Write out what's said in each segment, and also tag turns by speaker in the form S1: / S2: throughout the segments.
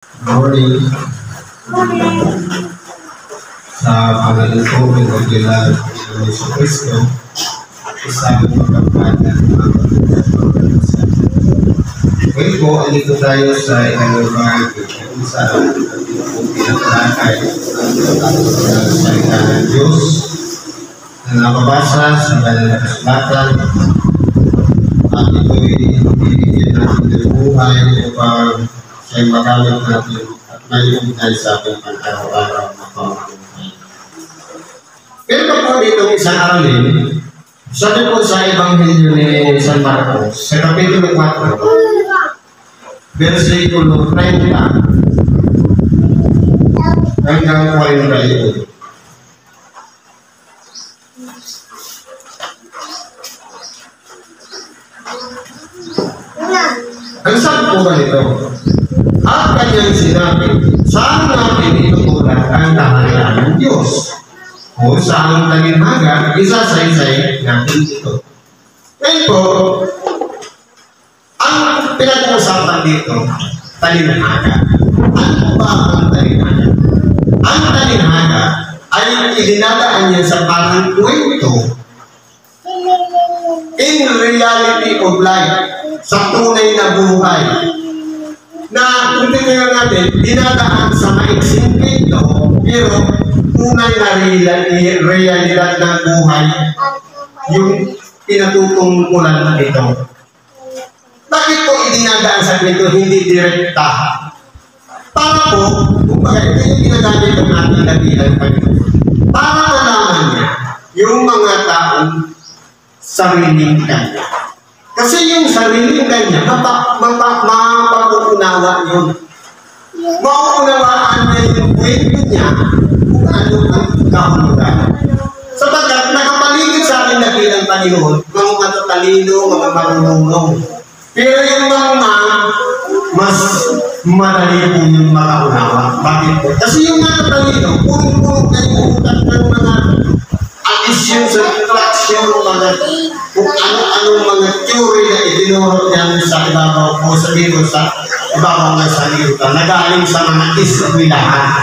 S1: Morning. Sa pangalan ko, pinagkailan ng Yesu Cristo, isang pagkakaan ng mga pagkakaan. Ngayon po, alito tayo sa ikalawang kung saan ating po pinatalakay ang salita ng Diyos na nakabasa sa banal na kasulatan at ito'y bibigyan natin ng buhay upang siya'y magamit natin at maiugnay sa ating pang-araw-araw na pamumuhay. Pero po dito isang aralin, sabi po sa Ebanghelyo ni San Marcos, sa Kapitulo 4, versikulo 30 hanggang 41. Ang sabi po ba nito? At kanyang sinabi, saan natin itutulat ang kahalaan ng Diyos? O saan taginhaga, isasaysay natin ito. Ngayon po, ang pinag-uusapan dito, talinhaga. Ano ba ang talinhaga? Ang talinhaga ay idinadaan niya sa parang kwento in reality of life, sa tunay na buhay. Na kung tingnan natin, dinadaan sa maiksing kwento, pero tunay na realidad ng buhay yung pinatutungkulan nito. Bakit po idinadaan sa kwento, hindi direkta? Para po, kung bakit ito yung ginagamit ng ating dakilang Panginoon, para malaman niya yung mga taong sariling kanya. Kasi yung sariling kanya, mapapunawa yun. Mauunawaan niya yung kwento niya kung ano ang kahulugan. Sapagkat nakapaligid sa ating dakilang Panginoon, mga matatalino, mga marunong. Pero yung mga mas madali po yung makaunawa. Bakit po? Kasi yung matatalino, puro-puro kayo utak ng mga addition, subtraction, mga kung ano-ano mga theory na idinuro yan sa ibabaw o sa libro sa ibabaw ng salita na galing sa mga iswilahan.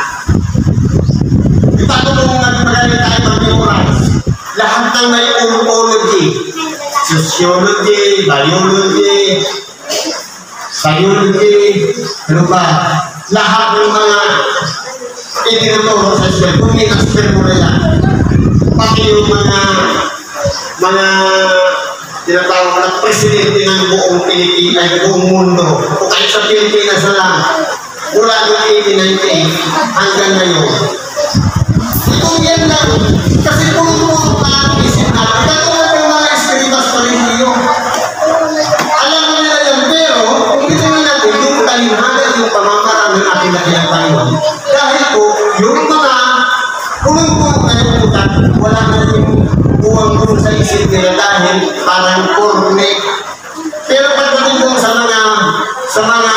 S1: Itatulong natin magaling tayo mag-memorize. Lahat ng may ontology, sociology, biology, psychology, ano ba? Lahat ng mga idinuturo sa school, kung in-aspire mo na yan, pati yung mga tinatawag na presidente ng buong Pilipinas, buong mundo, o kahit sa Pilipinas na lang, mula noong 1898 hanggang ngayon. Ito yan lang, kasi puro-puro na ang isip natin. Katulad ng mga espiritas pa rin niyo. Alam mo nila yan, pero kung ito na natin, yung talinhaga, yung pamamaraan ng ating dakilang Panginoon. Dahil po, yung mga puro-puro na yung utak, wala na yung buwang sa isip nila dahil parang korne. Pero pagdating doon sa mga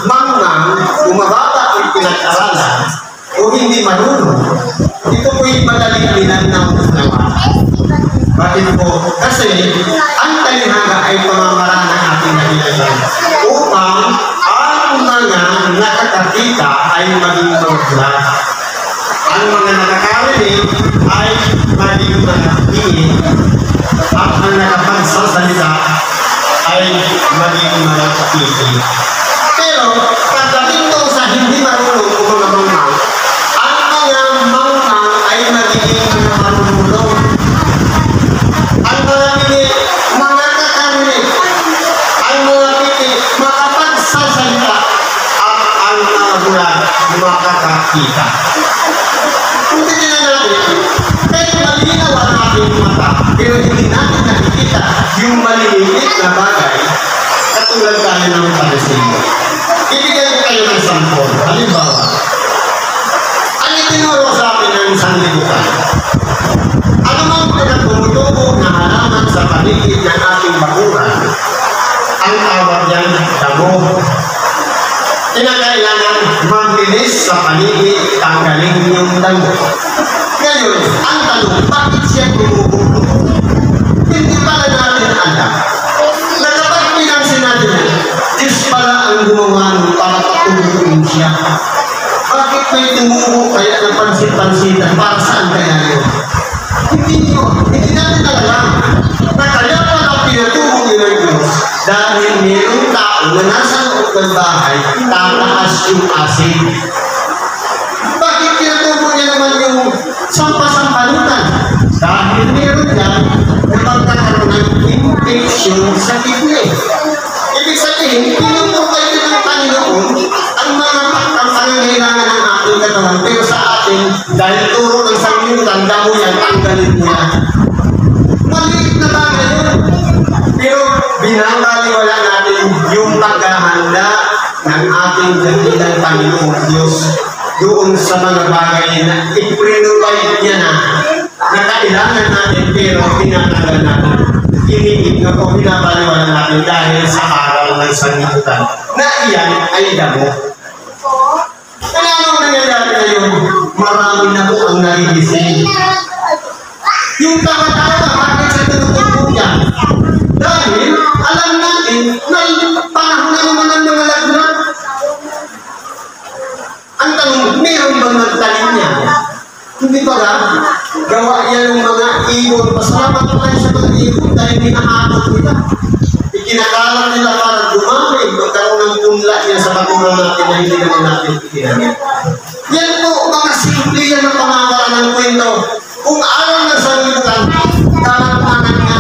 S1: mangang umababa yung pinag-aralan o hindi marunong, ito po yung madaling linanaw na bakit po? Kasi ang talinhaga ay pamamaraan ng ating dakilang upang ang mga nakakakita ay maging magbulat. Ang mga nakakarinig ay maging manatinig at ang nakapagsasalita ay maging manatinig. Pero pagdating doon sa hindi marunong o mga mamang, ang mga mamang ay magiging mga marunong. Ang mga pili, mga kakarinig, ang mga pili, makapagsasalita at ang mga bulan makakakita. Kung tingnan natin, kahit malinaw ang ating mata, pero hindi natin nakikita yung maliliit na bagay, katulad tayo ng Palestino. Ibigay ko kayo ng sampol. Halimbawa, ang itinuro sa akin ng sanlibutan, ano mang pinagtumutubo na halaman sa paligid ng ating bakuran, ang tawag yan, damo. Kinakailangan maglinis sa paligid, tanggalin yung damo. Ngayon, ang tanong, bakit siya tumutubo? Hindi pala natin alam. Na kapag pinansin natin, Diyos pala ang gumawa para patuloyin Bakit may tumubo kaya ng pansit-pansitan? Para saan kaya yun? Hindi natin alam. Na kaya pala pinatubo yun ng Diyos dahil mayroong tao na nasa loob ng bahay, tataas yung asin. Bakit pinatubo niya naman yung sampasampalutan? Dahil mayroon yan na magkakaroon ng infection sa kidney. Ibig sabihin, pinutupay ko ng Panginoon ang mga pangangailangan ng ating katawan. Pero sa atin, dahil turo ng sanglibutan, damo yan, tanggalin mo yan. Maliit na bagay yun. Pero binabaliwala natin yung paghahanda ng ating dakilang Panginoon Diyos doon sa mga bagay na i-provide niya na kailangan natin pero tinatanggal natin. Iniig na po binabaliwala natin dahil sa araw ng sanglibutan na iyan ay damo. Kaya anong nangyayari ngayon? Marami na po ang naligising. Yung tama-tama, bakit sa tinutupo niya? Dahil alam natin na panahon na naman ang mga lagnat. Ang tanong, mayroon bang nagtalim niya? Hindi ba ka? Gawa yan ng mga ibon. Pasalamat ko tayo sa mga ibon dahil minahakot nila. Ikinakalang nila para dumami. Magkaroon ng punla niya sa magulang natin na hindi naman natin ikinagin. Yan po, mga simple yan ang pangakala ng kwento. Kung ayaw na sa limutan, kalampanan nga.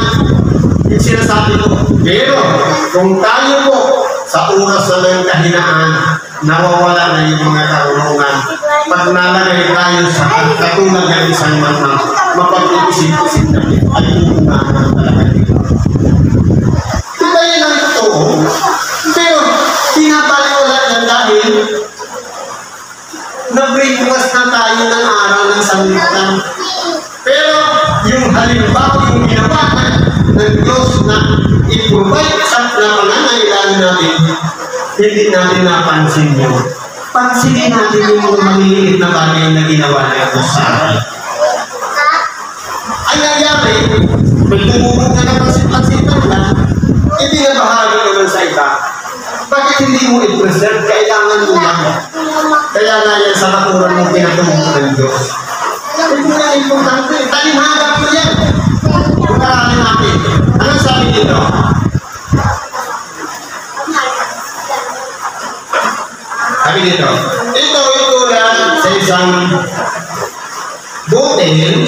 S1: Yung sinasabi ko. Pero, kung tayo po sa oras na ng kahinaan, nawawala na yung mga karunungan. Pag nalagay tayo sa katulad ng isang mamang, mapag-iisip-isip natin ay uungahan talaga dito. Diba yun ang totoo? Pero, pinapaliwala na dahil na-brainwash na tayo ng araw ng sanglibutan. Pero, yung halimbawa, yung ginawa ng Diyos na i-provide sa pangangailangan natin, hindi natin napansin yun. Pansinin natin yung mga maliliit na bagay na ginawa ng Diyos sa atin. Ang nangyari, may tumubog na napansin-pansitan na, ibinabahagi naman sa iba. Bakit hindi mo i-preserve? Kailangan mo lang. Kaya nga yan sa nakuran mo pinatubog ng Diyos. Hindi na importante. Talimhagan mo yan. Pagkarali natin. Anong sabi dito? Sabi dito, ito lang sa isang butil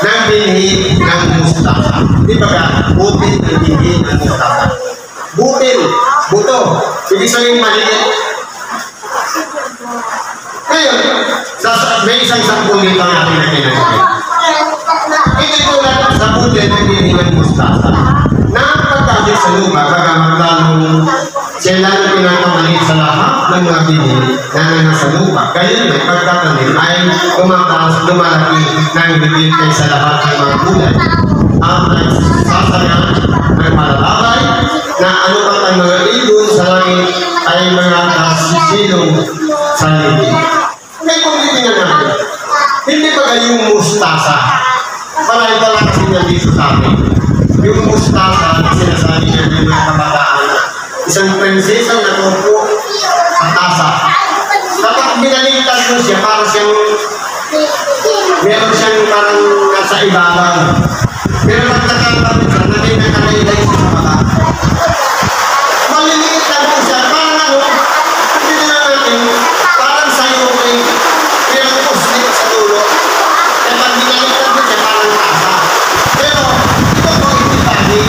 S1: ng binhi ng mustasa. Di ba ka? Butil ng binhi ng mustasa. Butil, buto. Ibig sabihin maliit. Ngayon, may isang sampung dito natin na kinagawa. Ito lang sa butil ng binhi ng mustasa. Nakapagkakit sa lupa, bagamang lalong sila na pinakamalit sa lahat ng mga binhi na nasa lupa. Kaya may pagkatanim ay lumalaki ng bibig kay sa lahat ng mga gulay. At nagsasayan ng malalakay na ano pa ang mga ibon sa langit ay mga kasisilong sa libig. May pagkitingan natin. Hindi ba yung mustasa? Palay pala kasi niya dito sa amin. Yung mustasa na sinasabi niya ng mga kabataan. Isang prinsesa na tupo sa tasa. Kapag binaliktad mo siya, parang siyang meron siyang parang nasa ibabaw. Pero pag nakakapit siya, nakalaylay siya sa baba. Maliliit lang po siya, parang ano, hindi na natin, parang sayo may meron po slip sa dulo. Kaya pag binaliktad mo siya, parang tasa. Pero, ito po hindi bali.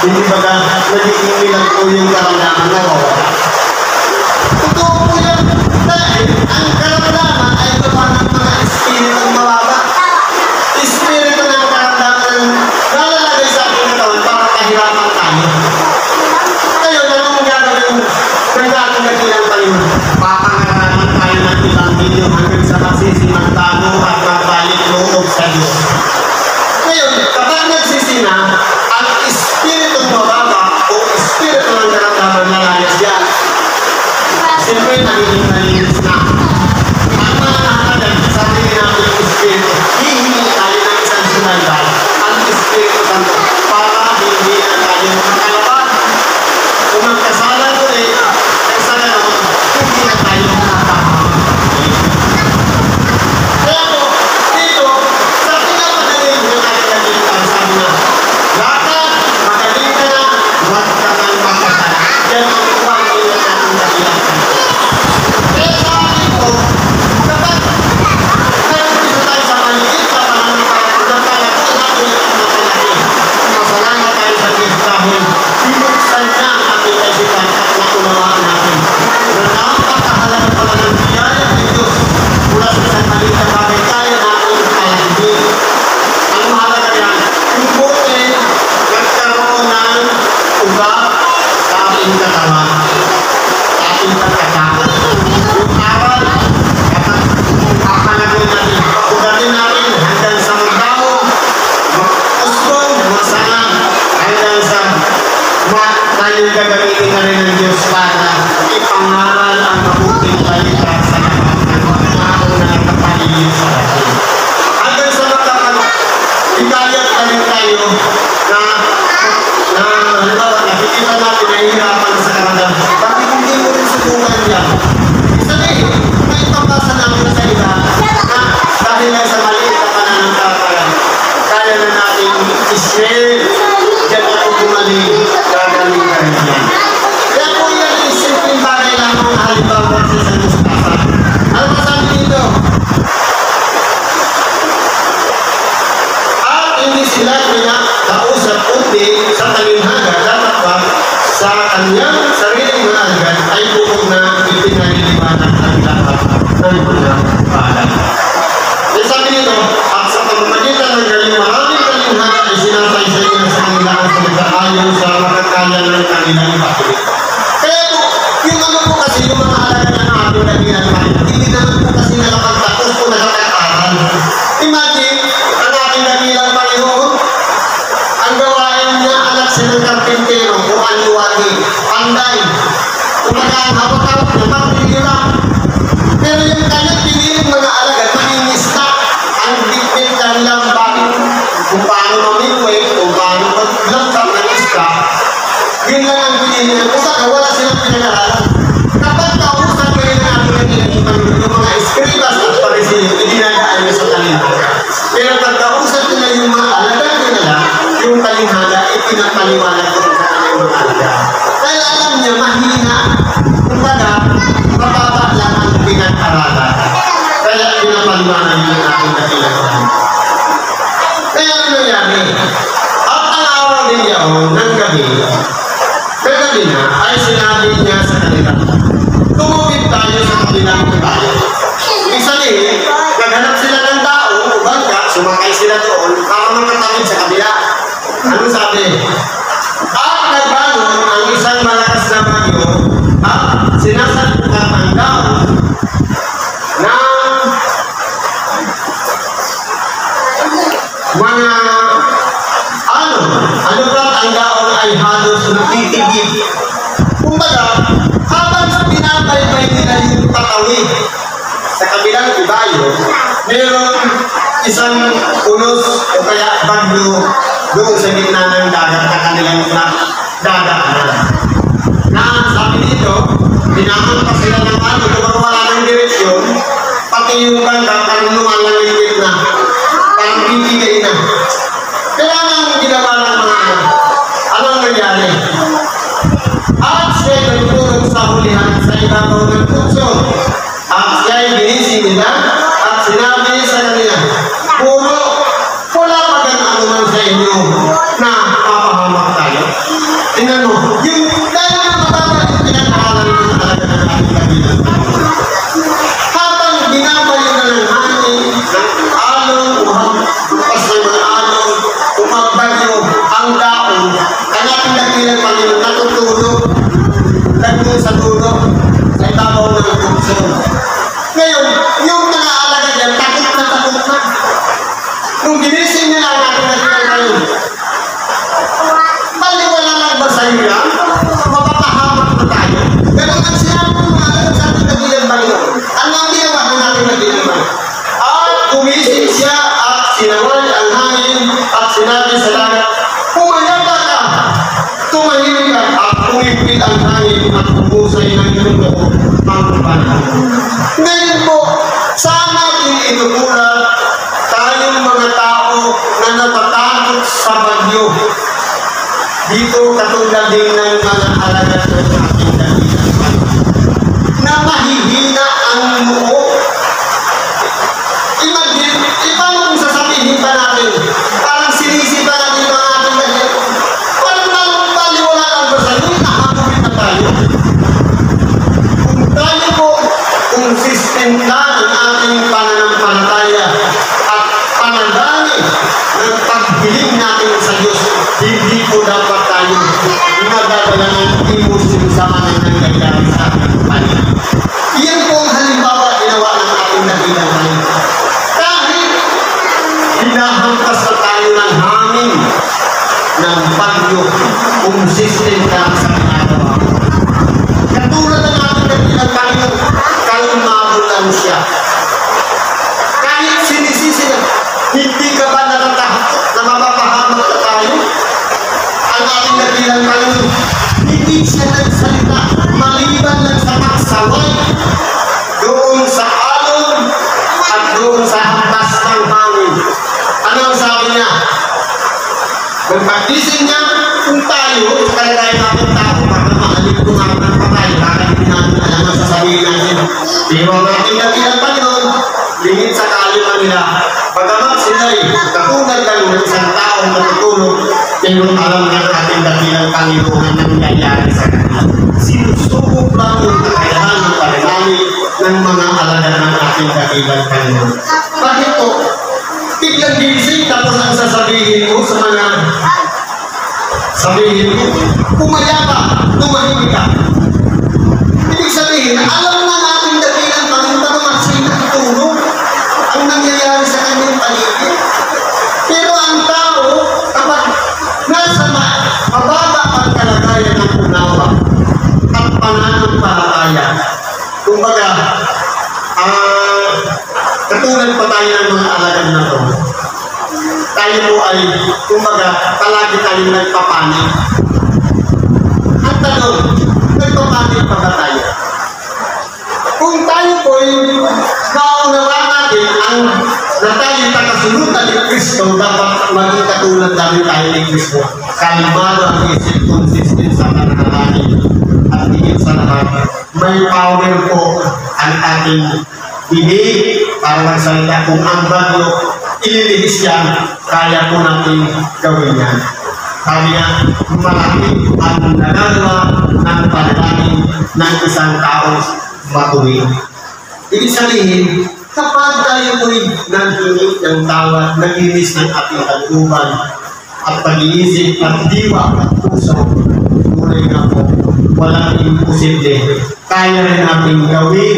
S1: hindi ba nagiging nilang po yung karamdaman na wawala. Totoo po yan. Dahil ang karamdaman ay gawa ng mga espiritong mababa. Espiritu ng karamdaman nalalagay sa ating katawan para kahirapan tayo. Ngayon, anong gagawin ng dating dakilang Panginoon? Papangaralan tayo ng ibang video hanggang sa masisimantano at magbalik loob sa Diyos. Ngayon, kapag nagsisina, ang espiritu mababa o espiritu ng karamdaman nalayas yan. Siyempre, nagiging nalinis na. Ang mga nakakadan, sabi natin yung espiritu, hihingi tayo ng isang sinalbal, ang espiritu santo, para hindi na tayo makalaban. Kung magkasalan ulit, ay sa gano'n, hindi na tayo makakaban. Kaya po, dito, sa pinapagaling ng ating naging sabi na, lakad, magaling ka na, huwag ka nang makasala. Yan ang huwag nila natin nabilang. Kaya sa akin po, kapag nagpisa tayo sa maliit sa pananampalataya ko natin ang masalaki. Masalamat tayo sa Diyos dahil binuksan niya ang ating kaisipan at naunawaan natin. Na napakahalaga pala ng biyaya ng Diyos mula sa isang maliit na bagay tayo natin kalahin. Ang mahalaga yan, yung buti nagkaroon ng ugat sa ating katawan, sa ating pagkatao. Yung aral, kapag papalagay natin, pakugatin natin hanggang sa magdaho, mag-usbong, masanang, hanggang sa tayo gagamitin na rin ng Diyos para ipangaral ang mabuting balita sa lahat ng mga tao na nakapaligid sa atin. Hanggang sa ikayat na rin tayo na halimbawa, nakikita natin na hihirapan sa karamdaman. Bakit hindi mo rin subukan yan? Sabihin, may pambasa namin sa iba na dahil lang sa maliit na pananampalataya, kaya na natin i-share, diyan ako gumaling, gagaling ka rin yan. Kaya po yan, simpleng bagay lamang na halimbawa sa isang mustasa. Ano masabi dito? At hindi sila pinakausap kundi sa talinhaga, dapat ba sa kanyang sariling mga alagad ay bukod na ipinaliliwanag ang lahat ng mga balag. Kaya sabi nito, at sa pamamagitan ng maraming talinhaga ay sinasaysay na sa kanila ang salita-ayon sa makakaya ng kanilang ipakilit. Kaya po, yung ano po kasi yung mga alagad na ating talinhaga, hindi naman po kasi nakapagtapos po nakapag-aral. Imagine, ang ating dakilang Panginoon, ang gawain niya, anak siya ng karpintero o aliwagi, panday. Kumbaga, ang hawak-hawak niya, pagpilira. Pero yung kanyang piniling mga alagad, maninista ang dikit kanilang bakit kung paano mamimway, kung paano maglangkap ng iska. Yun lang ang piniling. Kung saka, wala silang pinag-aralan. Kapag kausap kayo ng ating dakilang Panginoon, yung mga eskribas at parisilyo, idinadaan niyo sa talinhaga. Pero pagkausap nila yung mga alagad nila, yung talinhaga, ipinapaliwanag ko sa kanyang mga alagad. Dahil alam niya, mahina. Kumbaga, mababa lang ang pinag-aralan. Kaya pinapaliwanag niya ang ating dakilang Panginoon. Kaya ano nangyari? At ang araw din yaon ng gabi, kagabi na, ay sinabi niya sa kanila, tumupit tayo sa kabilang bayan. Ibig sabihin, naghanap sila ng tao, o bangka, sumakay sila doon, para makatawid sa kabila. Ano sabi? At nagbangon ang isang malakas na bagyo at sinasalpukan ang daon ng mga ano ba ang daon ay halos natitigil. Kumbaga, habang pinabaybay nila yung patawid sa kabilang ibayo, meron isang unos o kaya bagyo doon sa gitna ng dagat na kanilang dadaanan. Na sabi dito, pinakampas sila ng ano, kapag wala ng direksyon, pati yung bangka, parang lumalangit na, parang bibigay na. Kaya ang ginawa ng mga anong nangyari? At siya'y nagturong sa hulihan sa ibabaw ng putso. At siya'y binising nila at sinabi sa kanila, puro, wala pa gan ano man sa inyo na papahamak tayo. dakilang Panginoon, natutulog. Nagmula sa dulo, sa ibabaw ng puso. Ngayon, yung mga alaga niya, takot na takot na. Kung ginising niya lang natin na siya ngayon, baliwala lang ba sa iyo yan? Mapapahamak na tayo. Pero ang sinabi ng mga alaga sa ating dakilang Panginoon, ano ang ginawa ng ating dakilang Panginoon? At gumising siya at sinaway ang hangin at sinabi sa lahat, pumayapa ka, tumahimik ka at tumipid ang hangin at pumusay ng totoo ang panahon. Ngayon po, saan natin inuulat tayong mga tao na natatakot sa bagyo? Dito katulad din ng mga alagad ng ating dakilang na mahihina ang noo. Imagine, paano kung sasabihin pa natin, parang sinisipa natin ang ating dakilang, parang baliwala lang ba sa inyo, nakakapit na tayo? Kung tayo po, consistent na ang ating pananampalataya at panadali ng paghiling natin sa Diyos, hindi po dapat tayo nagdadala ng emotion sa mga nangyayari sa ating panin. Iyan po ang halimbawa ginawa ng ating dakilang Panginoon. Kahit hinahampas na tayo ng hangin ng bagyo, consistent ka sa ginagawa. Katulad ng ating dakilang Panginoon, kalmado lang siya. Kahit sinisisi na, hindi ka ba natatakot na mapapahamak na tayo? Ang ating dakilang Panginoon, hindi siya nagsalita maliban lang sa pagsaway doon sa alon at doon sa hampas ng hangin. Ano ang sabi niya? Nagpagising niya, kung tayo, kalagay natin tao, baka mahalip ko natin ang patay, baka hindi natin alam ang sasabihin natin. Pero ang ating dakilang Panginoon, lingit sa kalima nila, pagkamat sila katulad lang ng isang taong natutulog, pero alam ng ating dakilang Panginoon ang nangyayari sa kanila. Sinusubok lang yung kakayahan ng panalangin ng mga alagad ng ating dakilang Panginoon. Bakit po? Biglang gising tapos ang sasabihin mo sa mga sabihin mo, pumaya ka, tumahimik ka. Ibig sabihin, alam na natin dakilang Panginoon na magsinang tulog ang nangyayari sa kanyang paligid. Pero ang tao, kapag nasa mababa ang kalagayan ng unawa at pananampalataya, kumbaga, katulad pa tayo ng mga alagad na to, tayo po ay, kumbaga, palagi tayong nagpapanik. Ang tanong, nagpapanik pa ba tayo? Kung tayo po ay naunawa natin ang na tayo takasulutan ni Kristo, dapat maging katulad namin tayo ni Kristo. Kalmado ang isip, consistent sa pananalangin at higit sa lahat. May power po ang ating bibig para magsalita. Kung ang bagyo ililihis yan, kaya po natin gawin yan. Sabi niya, malaki ang nagagawa ng panalangin ng isang tao matuwid. Ibig sabihin, kapag tayo mo'y naghinig ng tawad, naglinis ng ating kalooban at pag-iisip at diwa at puso, tunay nga po, walang imposible. Kaya rin natin gawin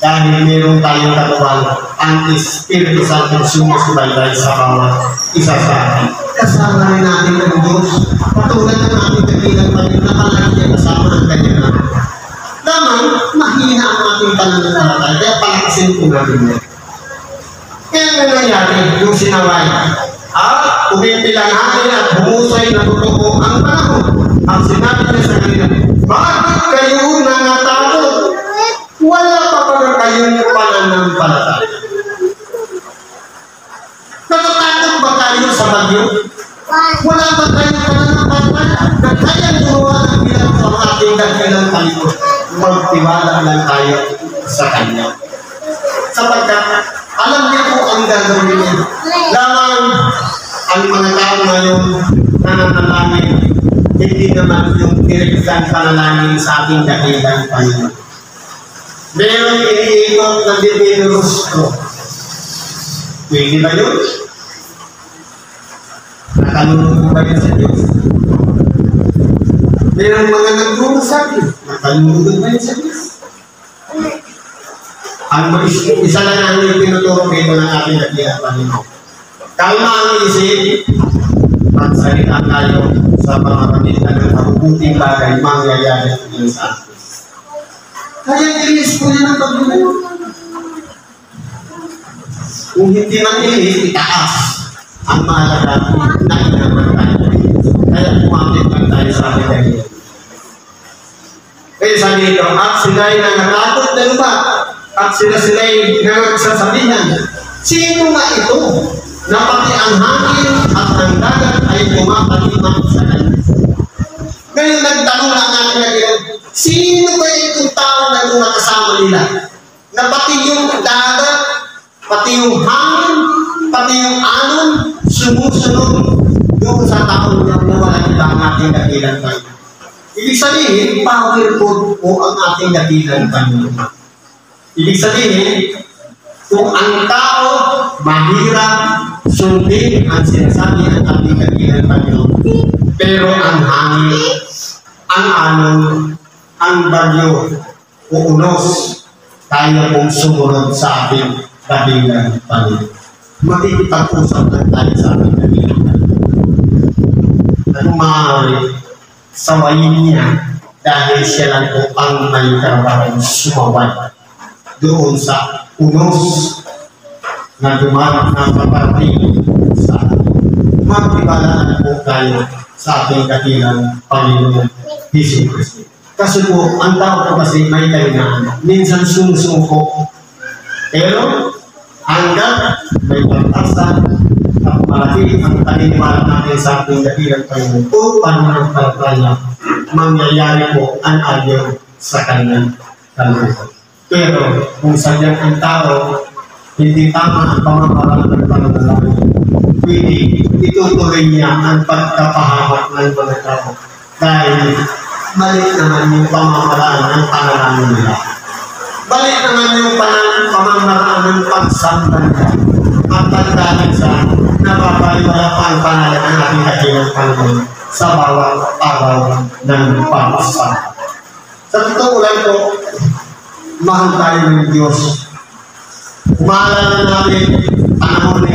S1: dahil meron tayong katawan ang Espiritu Santo sumusubaybay sa bawat isa sa atin. Kasama rin natin ang Diyos. Patulad ng ating dakilang Panginoon na palagi kasama ang kanyang naman. Naman, mahina ang ating pananampalataya, kaya palakasin po natin yan. Kaya nga nangyari, yung sinaway, umipilang natin at humusay na totoo ang panahon. Ang sinabi niya sa kanila, bakit kayo nangatakot? Wala pa pala kayong pananampalataya. Natatakot ba tayo sa bagyo? Wala ba tayong pananampalataya? Na kaya gumawa ng bilang sa ating dakilang Panginoon. Magtiwala lang tayo sa Kanya. Sapagkat alam niya po ang gagawin niya. Lamang ang mga tao ngayon nananalangin, hindi naman yung direktang panalangin sa ating dakilang Panginoon. Meron iniikot na Divino ko. Pwede ba yun? Nakalunod ko ba yun sa Diyos? Mayroong mga nagdurusan, nakalunod ba yun sa Diyos? Isa lang ang tinuturo dito ng ating dakilang Panginoon. Kalma ang isip, magsalita tayo sa mga pamitan ng mabubuting bagay, mangyayari ng sa atin. Kaya ilis ko yan ang pagbubuhay. Kung hindi man ilis, itaas ang mahalaga na inaman tayo. Kaya kumapit lang tayo sa ating dakilang. Kaya sabi ito, at sila'y nangatakot na lupa, at sila'y nagsasabihan, sino nga ito na pati ang hangin at ang dagat ay pumapaliman sa kanya? Ngayon nagtanong lang natin ngayon, sino ba itong tao na nakasama nila? Na pati yung dagat, pati yung hangin, pati yung alon, sumusunod doon sa tao na wala iba ang ating dakilang Panginoon. Ibig sabihin, powerful po ang ating dakilang Panginoon. Ibig sabihin, kung ang tao mahirap sundin ang sinasabi ng ating dakilang Panginoon, pero ang hangin, ang alon, ang bagyo, o unos, kaya pong sumunod sa ating dakilang Panginoon. Makikipag-usap lang tayo sa ating dakilang Panginoon. Ano maaari, sawayin niya dahil siya lang po ang may karapatang sumaway doon sa unos na dumarap na paparating sa atin. Magtibalaan po tayo sa ating dakilang Panginoon Jesus Cristo. Kasi po, ang tao po kasi may kahinaan. Minsan sumusuko. Pero hanggang may pagtasan at malaki ang paniniwala natin sa ating dakilang Panginoon o pananampalataya, mangyayari po ang ayaw sa kanyang kalooban. Pero kung sadyang ang tao hindi tama ang pamamaraan ng pananalangin, pwede itutuloy niya ang pagkapahamak ng mga tao dahil balik naman yung pamamaraan ng panalangin nila. Balik naman yung pamamaraan ng pagsamba nila. At dahil sa napapaliwala pa ang pangalan ng ating dakilang Panginoon sa bawat araw ng pagsamba. Sa totoo lang po, mahal tayo ng Diyos. Maalala natin panahon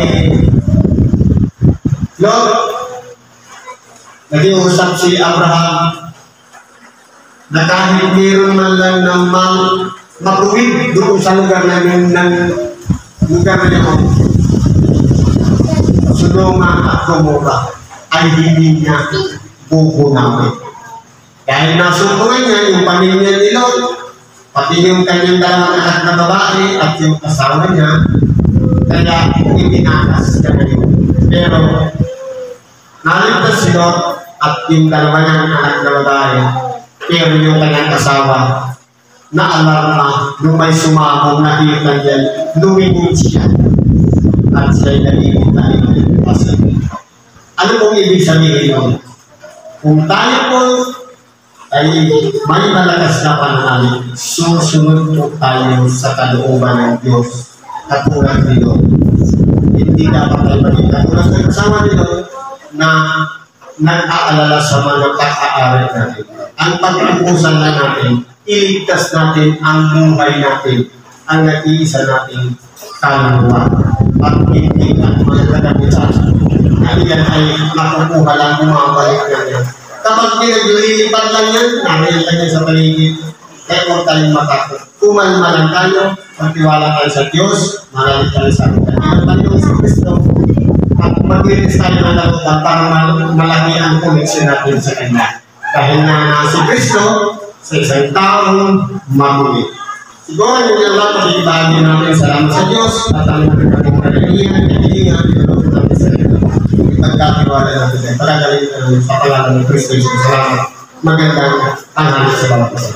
S1: Lord, nag-iusap si Abraham na kahit mayroon man lang ng matuwid doon sa lugar namin ng lugar na yun, Sodoma at Gomorra ay hindi niya bubunawi. Dahil nasukunan niya yung pamilya ni Lot, pati yung kanyang dalawang anak na babae at yung asawa niya, kaya itinakas ka ngayon. Pero naligtas si Lot at yung dalawa niyang anak na babae, pero yung kanyang asawa, na-alarma nung may sumabong nakita niya, lumingin siya at siya'y nalingin tayo ng pasal. Ano pong ibig sabihin yun? Kung tayo po ay may malakas na pananalig, susunod po tayo sa kalooban ng Diyos katulad nito. Hindi dapat tayo maging katulad ng kasama nito na nag-aalala sa mga kaka-aral natin. Ang pag-uusan na natin, iligtas natin ang buhay natin, ang nag-iisa natin kaluluwa. At hindi ang mga kagamitan na iyan ay makukuha lang bumabalik na yan. Kapag pinaglilipat lang yan, nariyan lang yan sa paligid, kaya huwag tayong matakot. Kumalma lang tayo, magtiwala tayo sa Diyos, marami tayo sa Panginoon sa Kristo, at mag-ilis tayo ng larutan para malaki ang koneksyon natin sa Kanya. Dahil na si Kristo sa isang taong mabuti. Siguro yung lang pag-ibagi natin salamat sa Diyos at ang natin karaniyan, kaibigan, pinulog natin sa Kanya. Ipagkatiwala natin. Palagaling sa pangalan ng Kristo. Salamat. Magandang tanghali sa bawat isa.